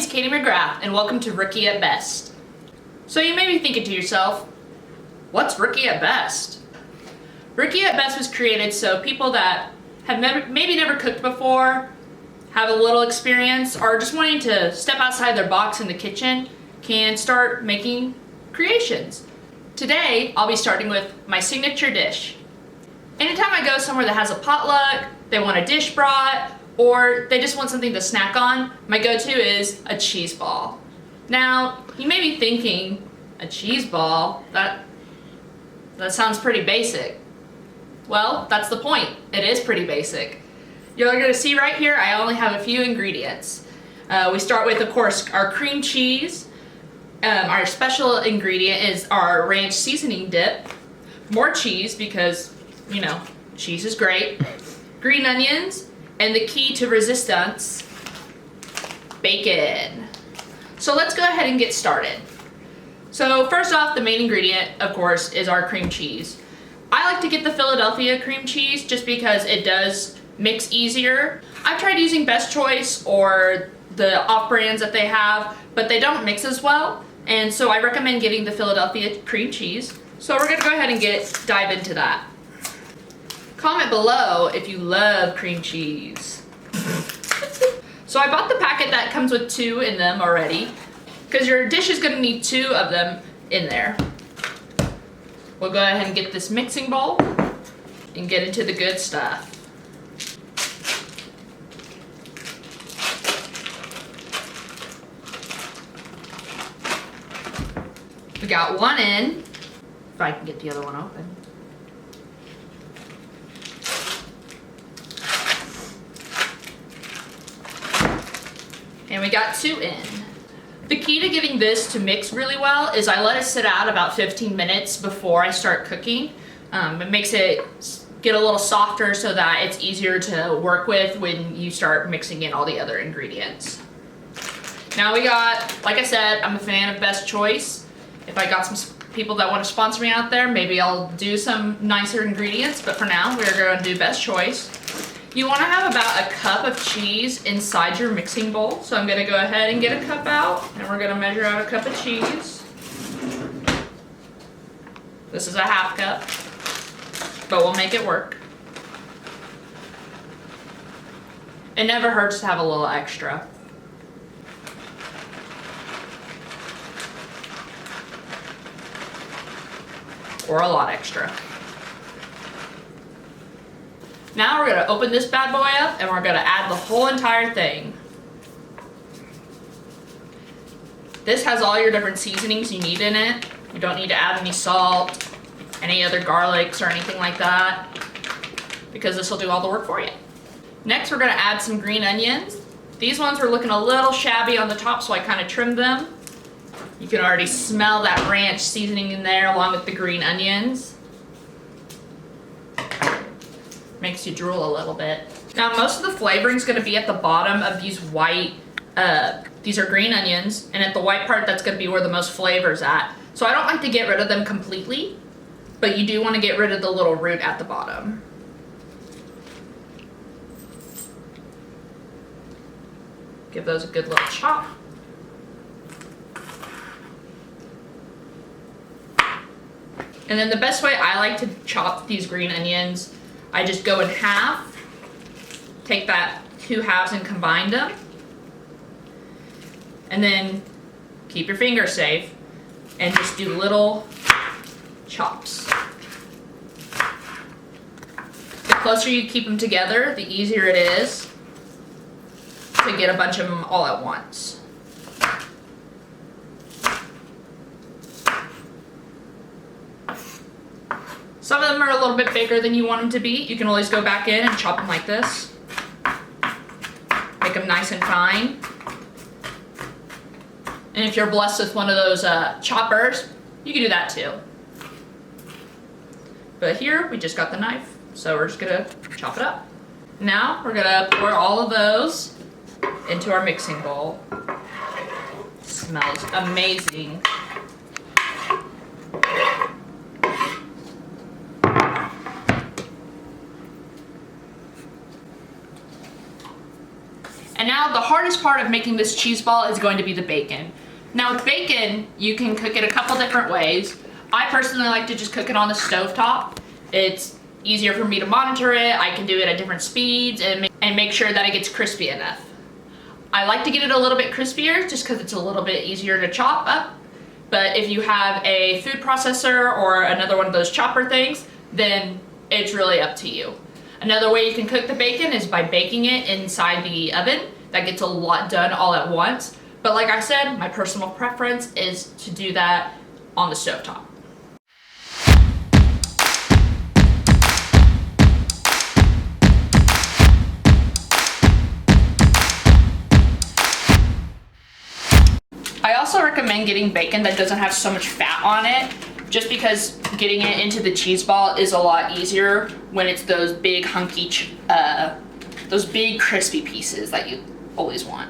name's Katie McGrath, and welcome to Rookie at Best. So you may be thinking to yourself, what's Rookie at Best? Rookie at Best was created so people that have maybe never cooked before, have a little experience, or just wanting to step outside their box in the kitchen can start making creations. Today, I'll be starting with my signature dish. Anytime I go somewhere that has a potluck, they want a dish brought, or they just want something to snack on, my go-to is a cheese ball. Now, you may be thinking, a cheese ball? That sounds pretty basic. Well, that's the point. It is pretty basic. You're going to see right here, I only have a few ingredients. We start with, of course, our cream cheese. Our special ingredient is our ranch seasoning dip. More cheese because, you know, cheese is great. Green onions, and the key to resistance, bacon. So let's go ahead and get started. So first off, the main ingredient, of course, is our cream cheese. I like to get the Philadelphia cream cheese just because it does mix easier. I've tried using Best Choice or the off brands that they have, but they don't mix as well. And so I recommend getting the Philadelphia cream cheese. So we're gonna go ahead and dive into that. Comment below if you love cream cheese. So I bought the packet that comes with 2 in them already, because your dish is gonna need 2 of them in there. We'll go ahead and get this mixing bowl and get into the good stuff. We got one in, if I can get the other one open. And we got 2 in. The key to getting this to mix really well is I let it sit out about 15 minutes before I start cooking. It makes it get a little softer so that it's easier to work with when you start mixing in all the other ingredients. Now we got, like I said, I'm a fan of Best Choice. If I got some people that want to sponsor me out there, maybe I'll do some nicer ingredients, but for now we're going to do Best Choice. You want to have about a cup of cheese inside your mixing bowl. So I'm going to go ahead and get a cup out, and we're going to measure out a cup of cheese. This is a half cup, but we'll make it work. It never hurts to have a little extra. Or a lot extra. Now we're going to open this bad boy up and we're going to add the whole entire thing. This has all your different seasonings you need in it. You don't need to add any salt, any other garlics or anything like that, because this will do all the work for you. Next we're going to add some green onions. These ones were looking a little shabby on the top, so I kind of trimmed them. You can already smell that ranch seasoning in there along with the green onions. Makes you drool a little bit. Now most of the flavoring is going to be at the bottom of these white, these are green onions, and at the white part that's going to be where the most flavor's at. So I don't like to get rid of them completely, but you do want to get rid of the little root at the bottom. Give those a good little chop. And then the best way I like to chop these green onions, I just go in half, take that 2 halves and combine them, and then keep your fingers safe and just do little chops. The closer you keep them together, the easier it is to get a bunch of them all at once. Some of them are a little bit bigger than you want them to be. You can always go back in and chop them like this. Make them nice and fine. And if you're blessed with one of those choppers, you can do that too. But here, we just got the knife, so we're just gonna chop it up. Now, we're gonna pour all of those into our mixing bowl. Smells amazing. And now now the hardest part of making this cheese ball is going to be the bacon. Now with bacon, you can cook it a couple different ways. I personally like to just cook it on the stovetop. It's easier for me to monitor it. I can do it at different speeds and make sure that it gets crispy enough. I like to get it a little bit crispier just because it's a little bit easier to chop up. But if you have a food processor or another one of those chopper things, then it's really up to you. Another way you can cook the bacon is by baking it inside the oven. That gets a lot done all at once. But like I said, my personal preference is to do that on the stovetop. I also recommend getting bacon that doesn't have so much fat on it, just because getting it into the cheese ball is a lot easier when it's those big hunky, those big crispy pieces that you always want.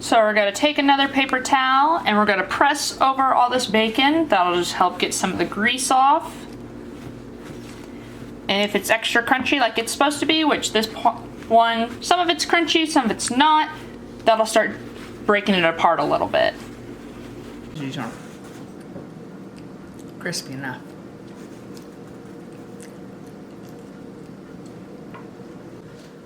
So we're going to take another paper towel and we're going to press over all this bacon. That'll just help get some of the grease off. And if it's extra crunchy like it's supposed to be, which this one, some of it's crunchy, some of it's not, that'll start breaking it apart a little bit. These aren't crispy enough.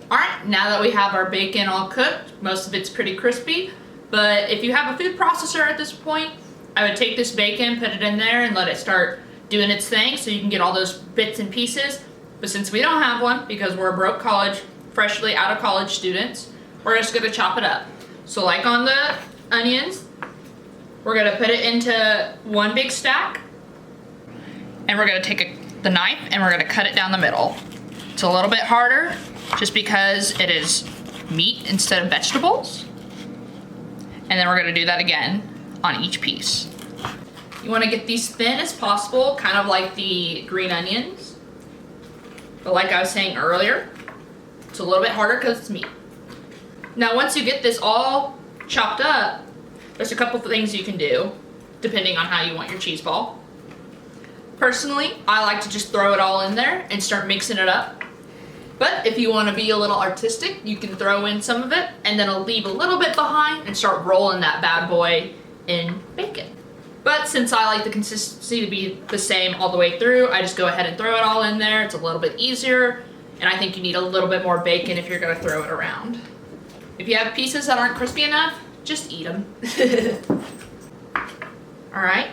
Alright, now that we have our bacon all cooked, most of it's pretty crispy, but if you have a food processor at this point, I would take this bacon, put it in there, and let it start doing its thing so you can get all those bits and pieces. But since we don't have one, because we're broke college, freshly out of college students, we're just going to chop it up. So like on the onions, we're going to put it into one big stack, and we're going to take the knife and we're going to cut it down the middle. It's a little bit harder, just because it is meat instead of vegetables. And then we're gonna do that again on each piece. You wanna get these thin as possible, kind of like the green onions. But like I was saying earlier, it's a little bit harder because it's meat. Now once you get this all chopped up, there's a couple of things you can do, depending on how you want your cheese ball. Personally, I like to just throw it all in there and start mixing it up. But if you want to be a little artistic, you can throw in some of it and then I'll leave a little bit behind and start rolling that bad boy in bacon. But since I like the consistency to be the same all the way through, I just go ahead and throw it all in there. It's a little bit easier, and I think you need a little bit more bacon if you're going to throw it around. If you have pieces that aren't crispy enough, just eat them. Alright.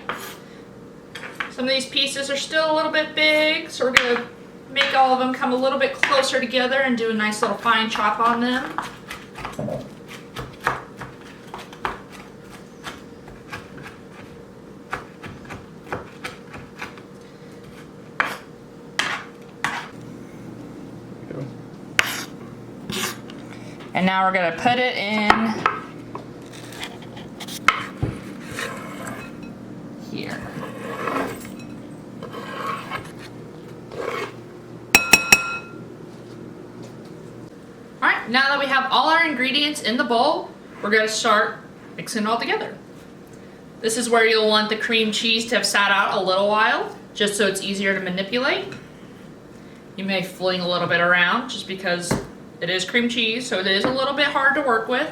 Some of these pieces are still a little bit big, so we're going to make all of them come a little bit closer together and do a nice little fine chop on them. And now we're going to put it in here. Alright, now that we have all our ingredients in the bowl, we're going to start mixing it all together. This is where you'll want the cream cheese to have sat out a little while, just so it's easier to manipulate. You may fling a little bit around just because it is cream cheese, so it is a little bit hard to work with.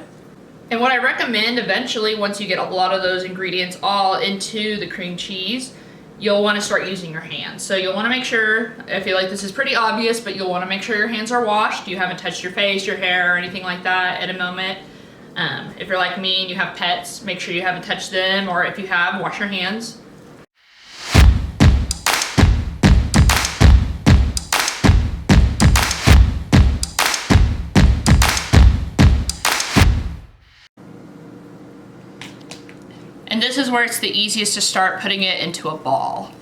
And what I recommend eventually, once you get a lot of those ingredients all into the cream cheese, you'll want to start using your hands. So you'll want to make sure, I feel like this is pretty obvious, but you'll want to make sure your hands are washed. You haven't touched your face, your hair, or anything like that at a moment. If you're like me and you have pets, make sure you haven't touched them, or if you have, wash your hands. And this is where it's the easiest to start putting it into a ball.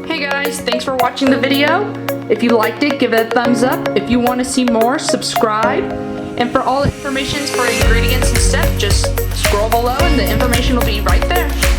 Hey guys, thanks for watching the video. If you liked it, give it a thumbs up. If you want to see more, subscribe. And for all information for ingredients and stuff, just scroll below and the information will be right there.